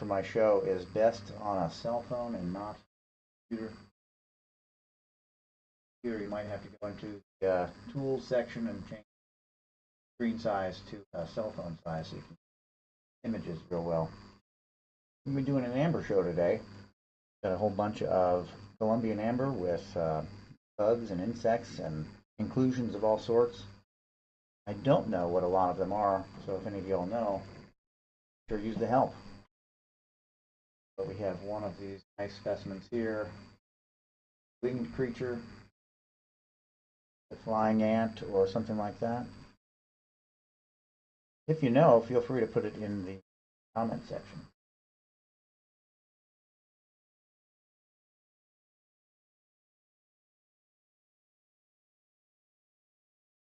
for my show is best on a cell phone and not a computer. Here you might have to go into the tools section and change screen size to cell phone size so you can images real well. We'll be doing an amber show today. Got a whole bunch of Colombian amber with bugs and insects and inclusions of all sorts. I don't know what a lot of them are, so if any of you all know, sure use the help. But we have one of these nice specimens here. Winged creature, a flying ant, or something like that. If you know, feel free to put it in the comment section.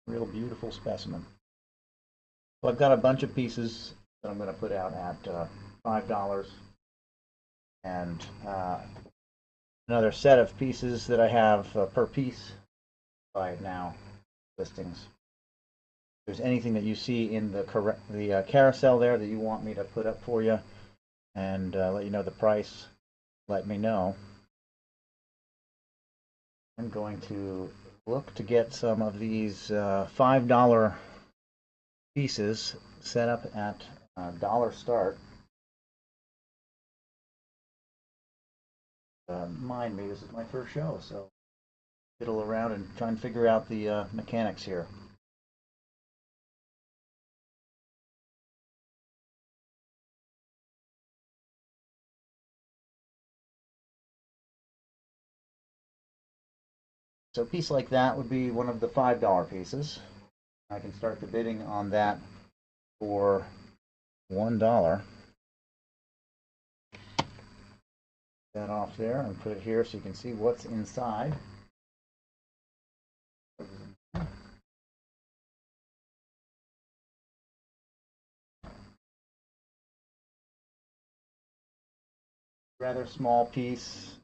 Real beautiful specimen. So I've got a bunch of pieces that I'm going to put out at $5, and another set of pieces that I have per piece by now listings. If there's anything that you see in the carousel there that you want me to put up for you and let you know the price, let me know. I'm going to look to get some of these $5 pieces set up at dollar start. Mind me, this is my first show, so fiddle around and try and figure out the mechanics here. So a piece like that would be one of the $5 pieces. I can start the bidding on that for $1. That off there and put it here so you can see what's inside. Rather small piece.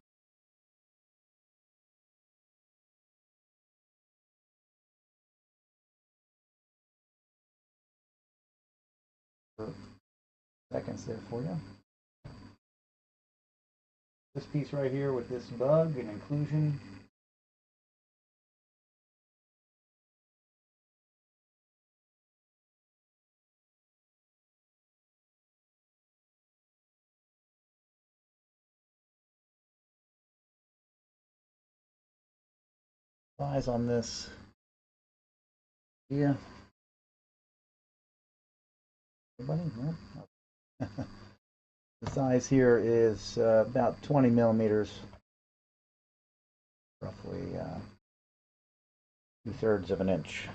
Seconds there for you. This piece right here with this bug and inclusion. Size on this. Yeah. Anybody? No? The size here is about 20 millimeters, roughly 2/3 of an inch.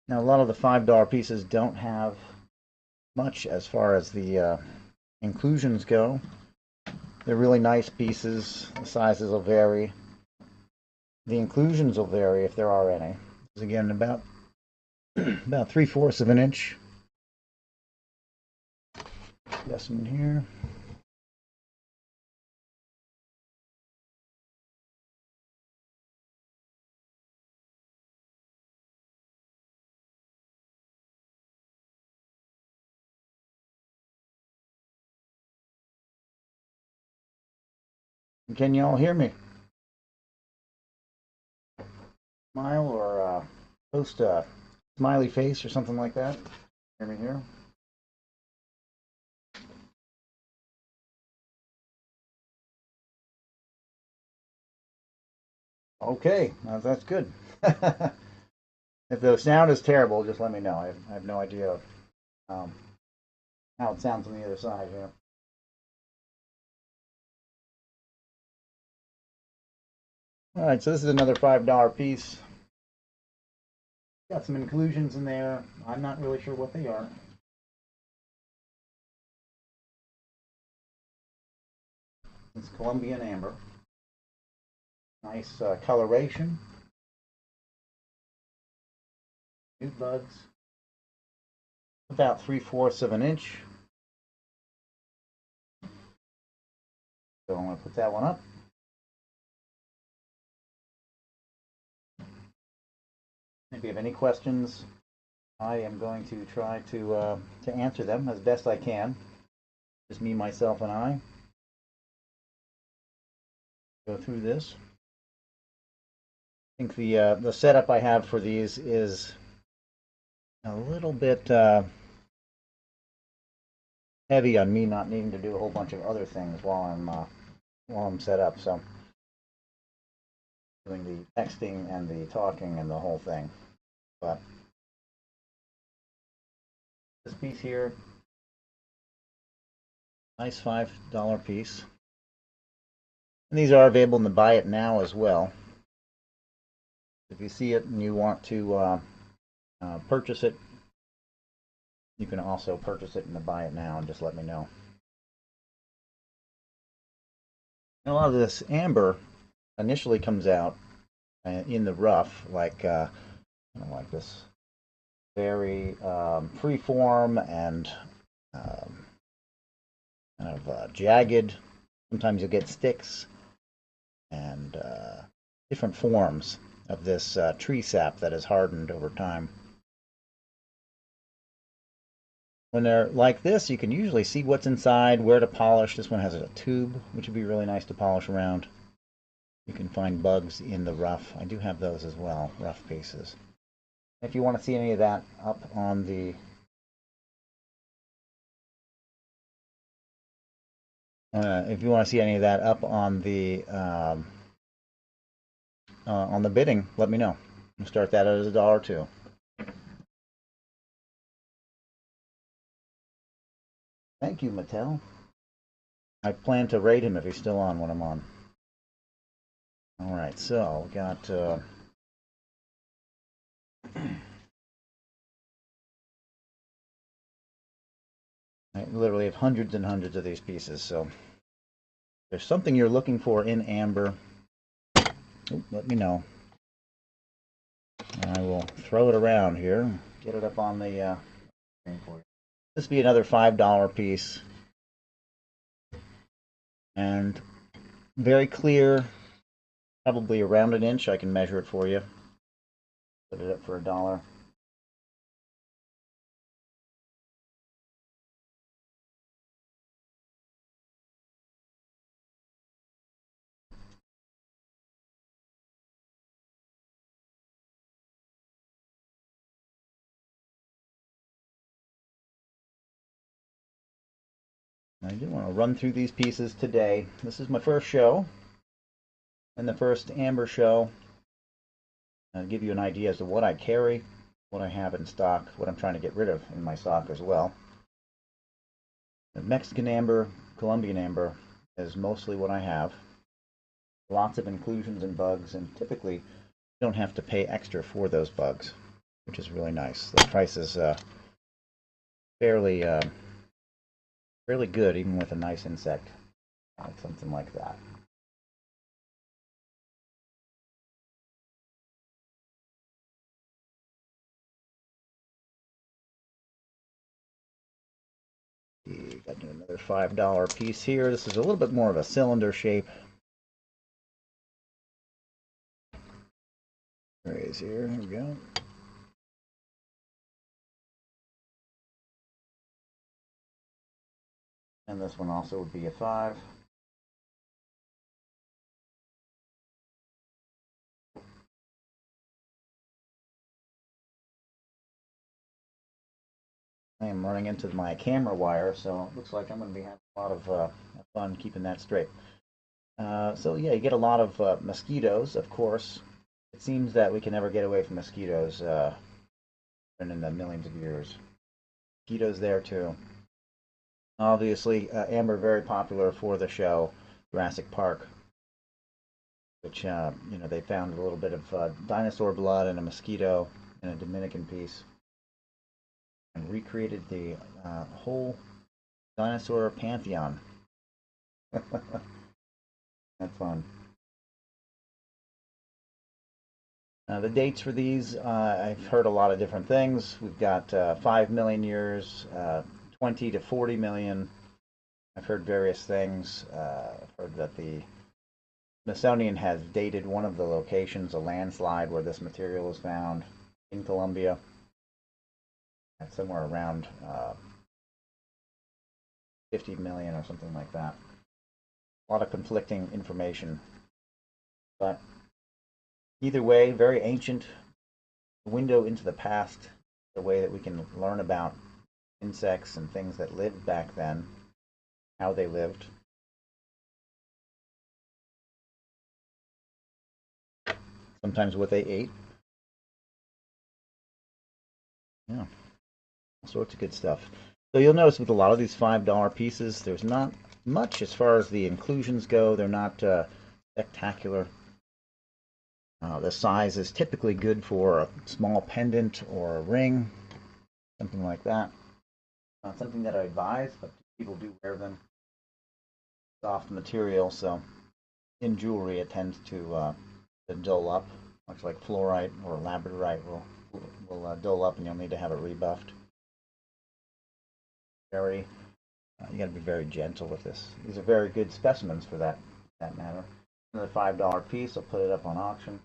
Now, a lot of the $5 pieces don't have much as far as the inclusions go. They're really nice pieces. The sizes will vary. The inclusions will vary if there are any. This is again about 3/4 of an inch. Specimen here. Can you all hear me? Smile or post a smiley face or something like that. Hear me here? Okay, that's good. If the sound is terrible, just let me know. I have no idea how it sounds on the other side here. All right, so this is another $5 piece. Got some inclusions in there. I'm not really sure what they are. It's Colombian amber. Nice coloration. New bugs. About 3/4 of an inch. So I'm going to put that one up. If you have any questions, I am going to try to answer them as best I can. Just me, myself, and I go through this. I think the setup I have for these is a little bit heavy on me not needing to do a whole bunch of other things while I'm set up. So doing the texting and the talking and the whole thing. But this piece here, nice $5 piece. And these are available in the buy it now as well. If you see it and you want to purchase it, you can also purchase it in the buy it now and just let me know. And a lot of this amber initially comes out in the rough, like this very free form and kind of jagged. Sometimes you'll get sticks and different forms of this tree sap that has hardened over time. When they're like this, you can usually see what's inside, where to polish. This one has a tube, which would be really nice to polish around. You can find bugs in the rough. I do have those as well, rough pieces. If you want to see any of that up on the bidding, let me know. We'll start that at $1 too. Thank you, Mattel. I plan to rate him if he's still on when I'm on. All right, so we got I literally have hundreds and hundreds of these pieces. So if there's something you're looking for in amber, let me know. I will throw it around here, get it up on the screen for you. This would be another $5 piece. And very clear, probably around an inch. I can measure it for you. Put it up for $1. I do want to run through these pieces today. This is my first show and the first amber show. I'll give you an idea as to what I carry, what I have in stock, what I'm trying to get rid of in my stock as well. The Mexican amber, Colombian amber is mostly what I have. Lots of inclusions and bugs, and typically you don't have to pay extra for those bugs, which is really nice. The price is fairly good, even with a nice insect, like something like that. Got another $5 piece here. This is a little bit more of a cylinder shape. There he is here. Here we go. And this one also would be a 5. I am running into my camera wire, so it looks like I'm going to be having a lot of fun keeping that straight. So yeah, you get a lot of mosquitoes, of course. It seems that we can never get away from mosquitoes in the millions of years. Mosquitoes there too. Obviously, amber very popular for the show, Jurassic Park, which they found a little bit of dinosaur blood and a mosquito in a Dominican piece, and recreated the whole dinosaur pantheon. That's fun. The dates for these, I've heard a lot of different things. We've got 5 million years, 20 to 40 million, I've heard various things. I've heard that the Smithsonian has dated one of the locations, a landslide where this material was found in Colombia, at somewhere around 50 million or something like that. A lot of conflicting information, but either way, very ancient window into the past, the way that we can learn about insects and things that lived back then, how they lived. Sometimes what they ate. Yeah, all sorts of good stuff. So you'll notice with a lot of these $5 pieces, there's not much as far as the inclusions go. They're not spectacular. The size is typically good for a small pendant or a ring, something like that. Not something that I advise, but people do wear them. Soft material, so in jewelry it tends to dull up, much like fluorite or labradorite will dull up, and you'll need to have it rebuffed. Very, you got to be very gentle with this. These are very good specimens for that matter. Another $5 piece. I'll put it up on auction.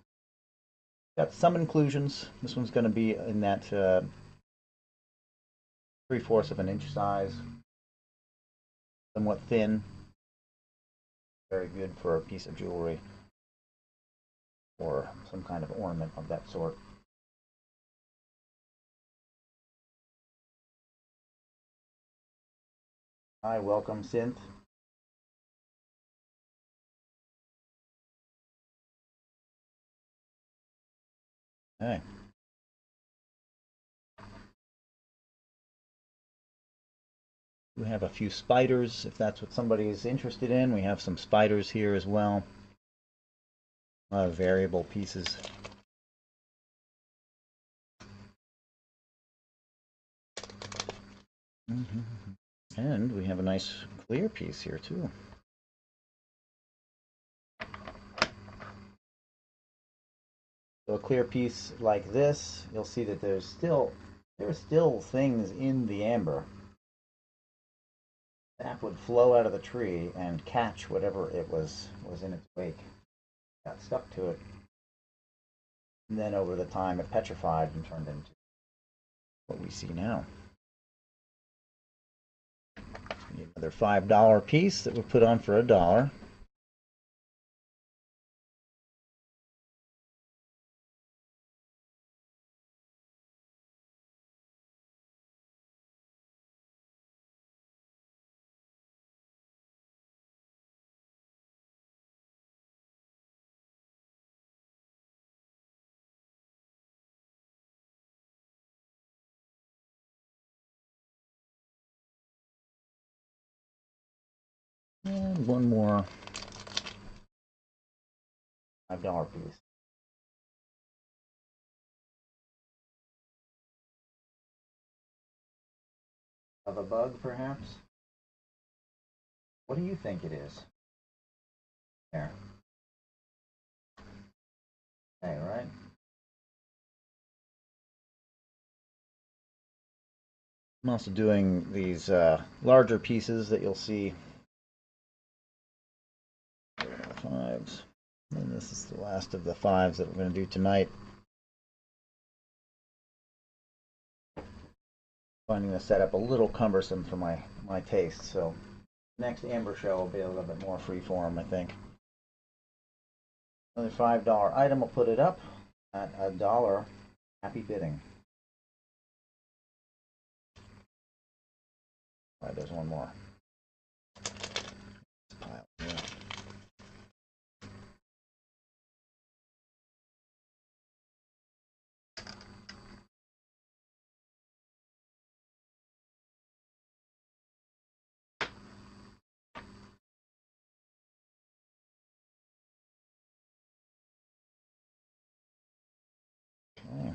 Got some inclusions. This one's going to be in that 3/4 of an inch size, somewhat thin. Very good for a piece of jewelry or some kind of ornament of that sort. Hi, welcome, Synth. Hey. We have a few spiders, if that's what somebody is interested in. We have some spiders here as well. A lot of variable pieces. And we have a nice clear piece here too. So a clear piece like this, you'll see that there's still things in the amber. Sap would flow out of the tree and catch whatever it was in its wake. Got stuck to it. And then over the time it petrified and turned into what we see now. Another $5 piece that we put on for $1. And one more $5 piece. Of a bug, perhaps? What do you think it is? There. Okay, right? I'm also doing these larger pieces that you'll see. Fives. And this is the last of the fives that we're going to do tonight. Finding the setup a little cumbersome for my taste, so next amber show will be a little bit more freeform, I think. Another $5 item, I'll put it up at $1. Happy bidding. All right, there's one more. Pile here. Okay.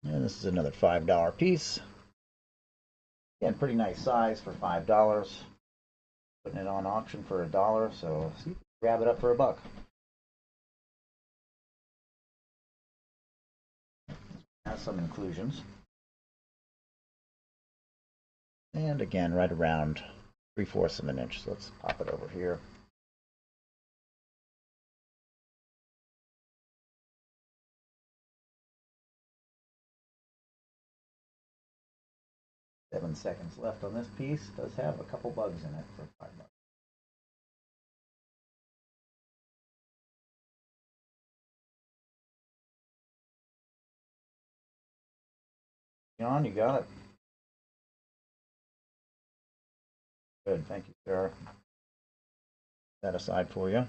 And this is another $5 piece. Again, pretty nice size for $5. Putting it on auction for $1, so see, grab it up for $1. Has some inclusions. And again, right around 3/4 of an inch. So let's pop it over here. $7 left on this piece. Does have a couple bugs in it for $5. John, you got it. Good, thank you, sir. Set that aside for you.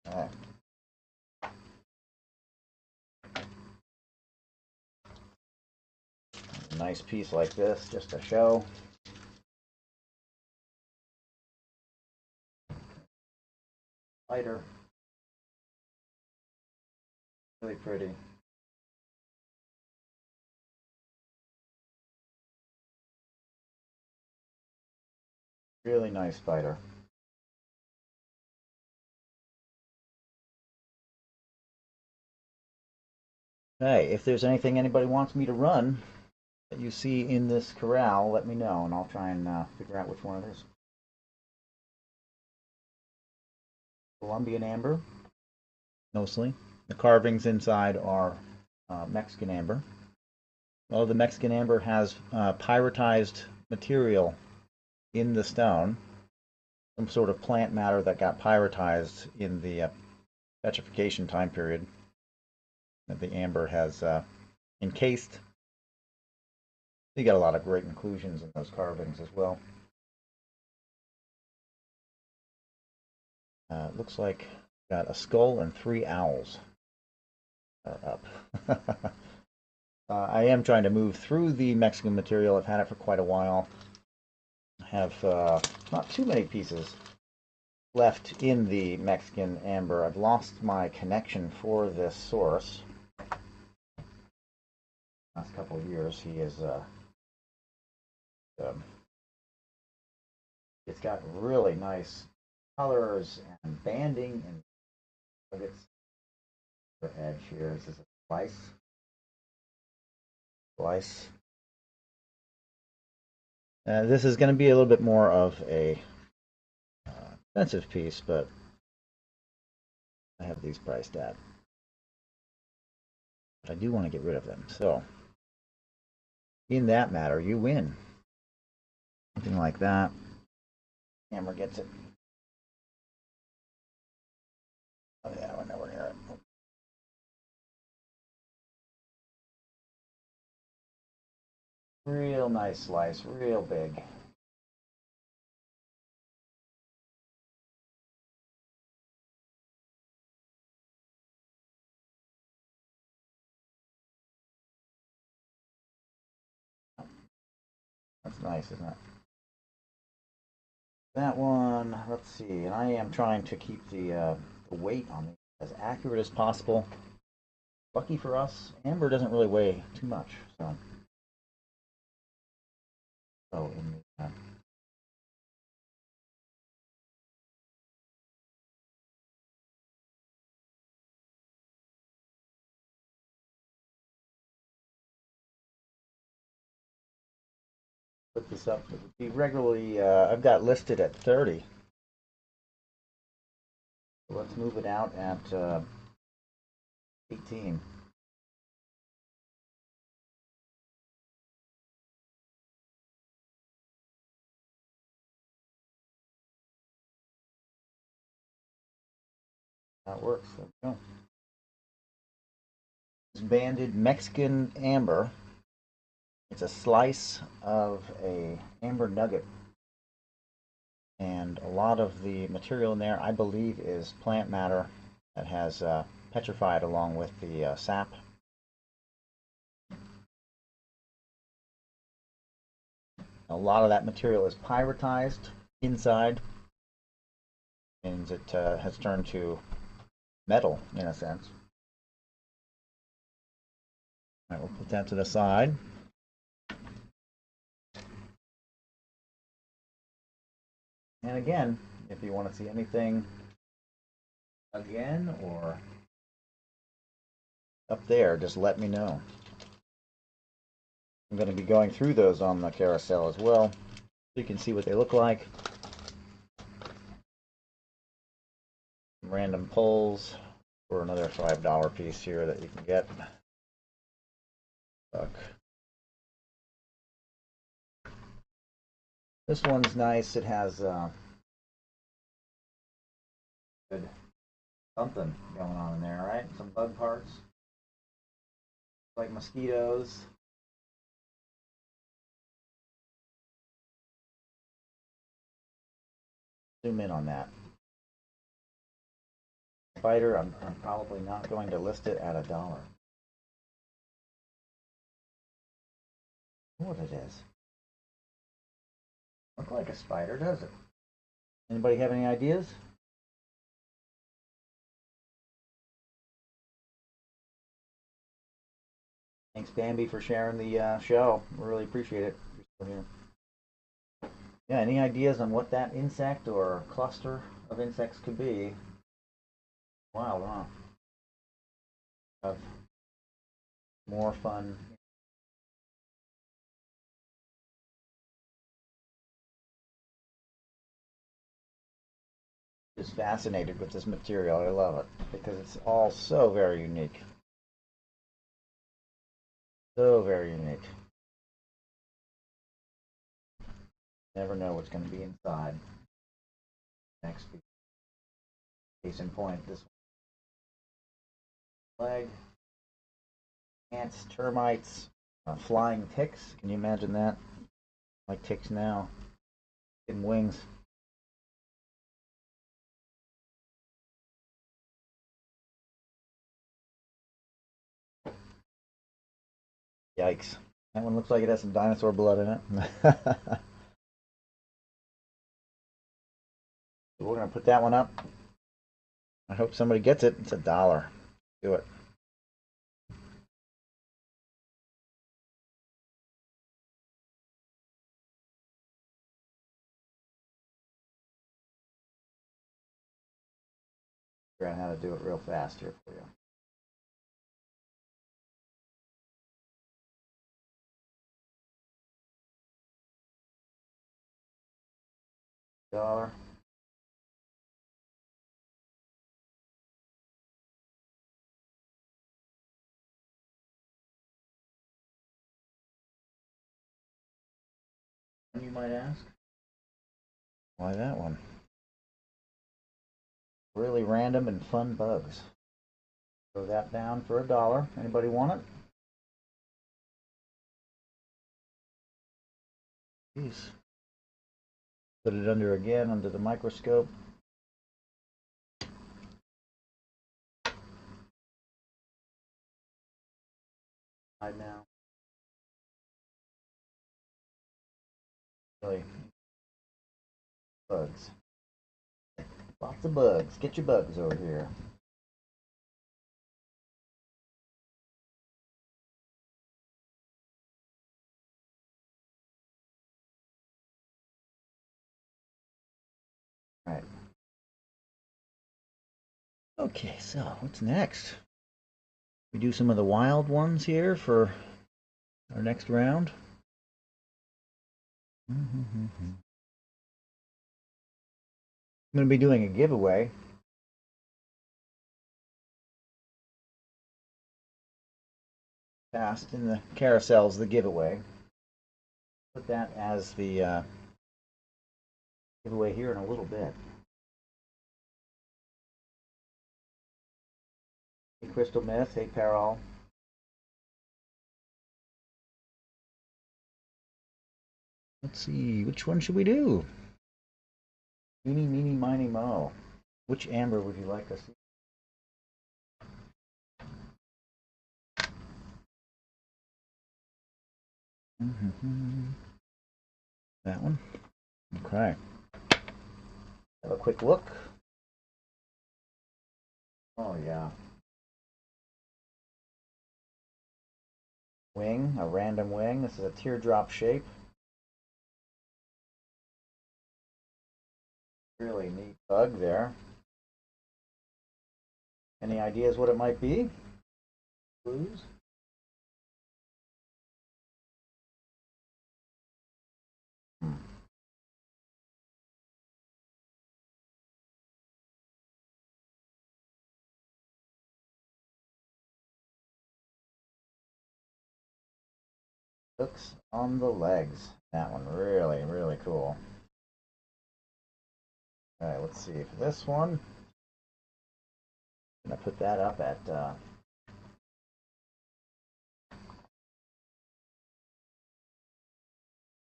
All right. A nice piece like this, just to show. Lighter. Really pretty. Really nice spider. Hey, if there's anything anybody wants me to run that you see in this corral, let me know, and I'll try and figure out which one it is. Colombian amber, mostly. The carvings inside are Mexican amber. Well, the Mexican amber has pyritized material in the stone, some sort of plant matter that got pyritized in the petrification time period that the amber has encased. You got a lot of great inclusions in those carvings as well. Looks like got a skull and 3 owls are up. I am trying to move through the Mexican material. I've had it for quite a while. I have not too many pieces left in the Mexican amber. I've lost my connection for this source. Last couple of years, he is it's got really nice colors and banding, and look at the edge here. This is a slice. This is going to be a little bit more of a expensive piece, but I have these priced at. But I do want to get rid of them. So, in that matter, you win. Something like that. Hammer gets it. Oh yeah, we're nowhere near it. Real nice slice, real big. That's nice, isn't it? That one, let's see, and I am trying to keep the weight on it as accurate as possible. Lucky for us, amber doesn't really weigh too much, so. So in the put this up, it would be regularly. I've got listed at 30. So let's move it out at 18. That works. There we go. It's banded Mexican amber. It's a slice of a amber nugget, and a lot of the material in there, I believe, is plant matter that has petrified along with the sap. A lot of that material is pyritized inside, and it has turned to metal in a sense. All right, we'll put that to the side. And again, if you want to see anything again or up there, just let me know. I'm going to be going through those on the carousel as well, so you can see what they look like. Random pulls for another $5 piece here that you can get. Look. This one's nice. It has good something going on in there, right? Some bug parts, like mosquitoes. Zoom in on that. Spider, I'm probably not going to list it at $1. What it is? Look like a spider, does it? Anybody have any ideas? Thanks, Bambi, for sharing the show. We really appreciate it. Yeah, any ideas on what that insect or cluster of insects could be? Wild, huh? Have more fun. Just fascinated with this material. I love it because it's all so very unique. So very unique. Never know what's going to be inside. Next case in point, this leg, ants, termites, flying ticks. Can you imagine that? Like ticks now, getting wings. Yikes. That one looks like it has some dinosaur blood in it. We're going to put that one up. I hope somebody gets it. It's $1. Do it. Figure out how to do it real fast here for you. $1. You might ask? Why that one? Really random and fun bugs. Throw that down for $1. Anybody want it? Jeez. Put it under again, under the microscope. Hide now. Really. Bugs. Lots of bugs. Get your bugs over here. All right. Okay, so what's next? We do some of the wild ones here for our next round. I'm going to be doing a giveaway. Fast in the carousels, the giveaway. Put that as the giveaway here in a little bit. Hey, Crystal Myth. Hey, Carol. Let's see, which one should we do? Eeny, meeny, miny, mo. Which amber would you like to see? That one? Okay. Have a quick look. Oh, yeah. Wing, a random wing. This is a teardrop shape. Really neat bug there. Any ideas what it might be? Clues? Hmm. Hooks on the legs. That one really, really cool. All right, let's see. For this one, I'm gonna put that up at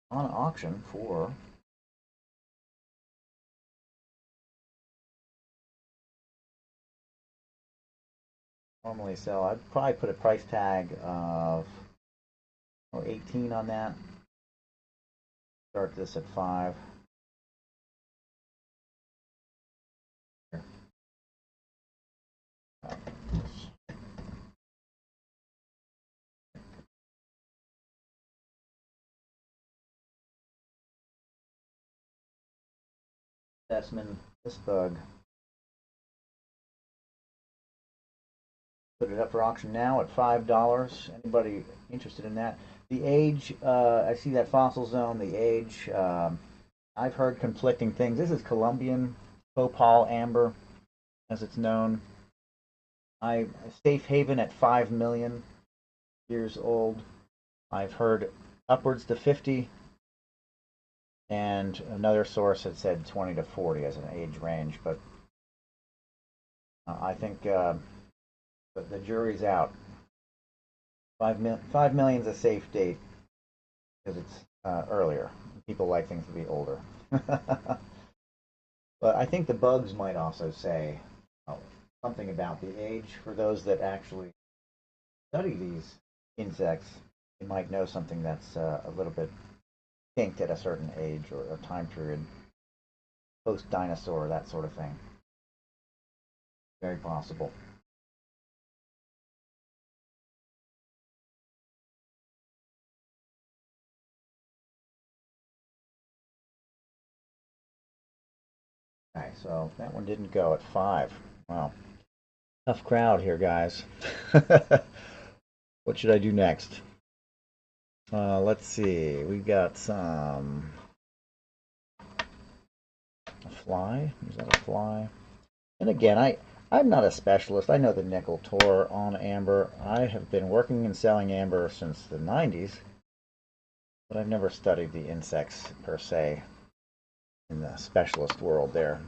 on auction for normally sell. I'd probably put a price tag of 18 on that. Start this at 5. Specimen, this bug. Put it up for auction now at $5. Anybody interested in that? The age, I see that fossil zone. The age, I've heard conflicting things. This is Colombian Copal amber, as it's known. Safe haven at 5 million years old. I've heard upwards to 50, and another source had said 20 to 40 as an age range. But I think the jury's out. 5 million is a safe date because it's earlier. People like things to be older. But I think the bugs might also say something about the age for those that actually study these insects. They might know something that's a little bit kinked at a certain age or a time period, post dinosaur, that sort of thing. Very possible. Okay, so that one didn't go at 5. Wow. Tough crowd here, guys. What should I do next? Let's see. We got some a fly. Is that a fly? And again, I'm not a specialist. I know the nickel tor on amber. I have been working and selling amber since the 90s, but I've never studied the insects per se in the specialist world there.